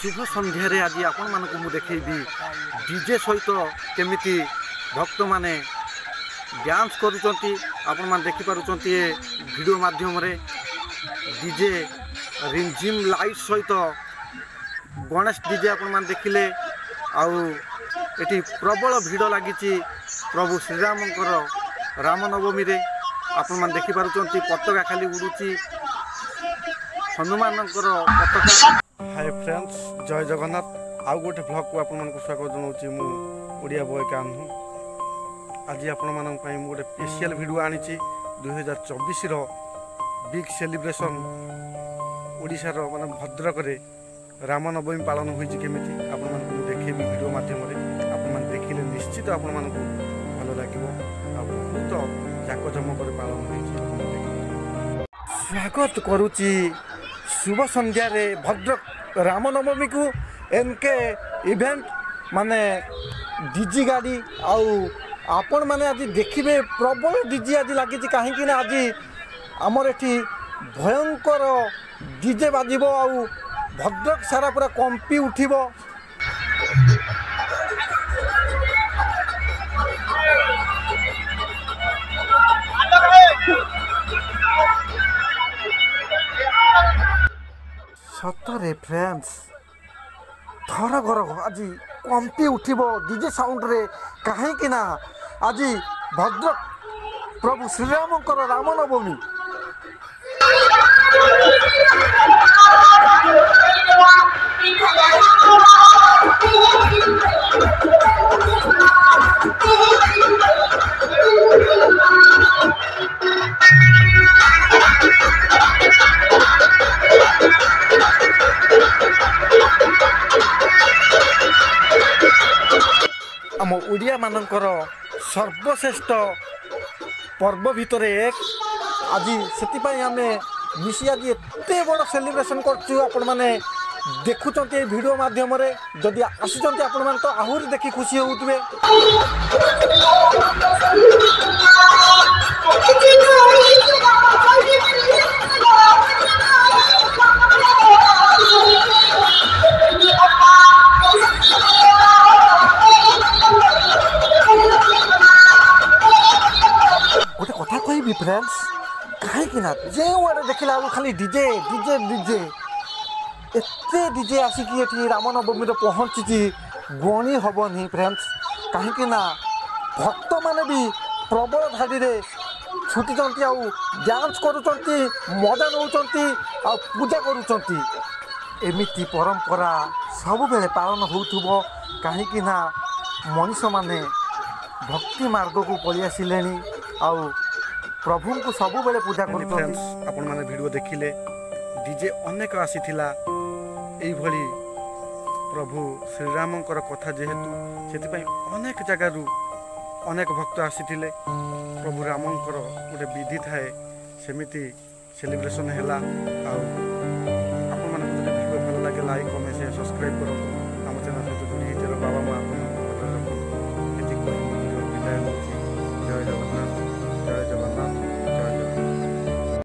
शुभ संध्यारे आज आपण मानक मु देखैबी डीजे सहित केमिति भक्त माने डांस करूचंती आपण मान देखि पारुचंती ए वीडियो माध्यम रे डीजे रिमझिम लाइट सहित गणेश डीजे आपण मान देखिले आउ एटी प्रबल भीड़ लागिची प्रभु श्रीरामंकर रामनवमी रे आपण मान देखि पारुचंती पताका खाली उडुची हनुमानंकर पताका। हाय फ्रेंड्स, जय जगन्नाथ। आउ गोटे ब्लॉग को आपण मानक स्वागत जनाउची मु ओडिया बॉय कान्हू। आज आपण मानक पई मु गोटे स्पेशल वीडियो आनिची 2024 रो बिग सेलिब्रेशन ओडिसा रो माने भद्रक रे रामनवमी पालन होईची केमिति आपण मानक मु देखेबी वीडियो माध्यम रे। आपण मान देखिले निश्चित आपण मानक भलो लागिवो आ बहुत जाकजमक रे पालन होईची। स्वागत करूची शुभ संध्या रे भद्रक रामनवमी को एनके इवेंट माने डीजी गाड़ी आउ आपण माने आज देखिबे प्रबल डीजी आज लगी कहीं ना आज आमर एठी भयंकर डीजे बाजिबो आउ भद्रक सारा पूरा कंपी उठिबो। सतरे फ्रेंड्स थर घर आज कंपी उठिबो डीजे साउंड रे कहीं ना आज भद्रक प्रभु श्रीरामंकर रामनवमी। आम ओडिया मानकर सर्वश्रेष्ठ पर्व भितर एक आज से आम मिसी आज एत बड़ सेलिब्रेशन करछु। आपण माने देखुचंती ए वीडियो माध्यम रे जदि आसुचंती आपण मान तो आहुरी देखि खुशी होउतबे। गोटे कथा कहबी फ्रेंड्स, कहीं ना जे वाड़े देखला खाली डीजे डीजे डीजे एते डीजे आसिकी एठी रामनवमी रे पहुंची गणी हबनी फ्रेंड्स। कहीं ना भक्त माने भी प्रबल धाड़ी रे छुटी चंती आउ डांस करूचंती मजा नउचंती आ पूजा करूचंती। एमिति परंपरा सब बेले पालन होउथबो कहीं ना मनुष्य माने भक्ति मार्ग को पळि आसिलेनी आउ प्रभु को सब बेले पूजा कर। फ्रेंड्स आपण माने वीडियो देखिले डीजे अनेक आसीथिला एई भली प्रभु श्रीरामंकर कथा जेहेतु सेति अनेक जगार अनेक भक्त आसीथिले। प्रभु रामंकर गोटे विधि थाए सेमिति सेलिब्रेशन हैला। आपण माने वीडियो भल लागे लाइक कमेंट सब्सक्राइब करो।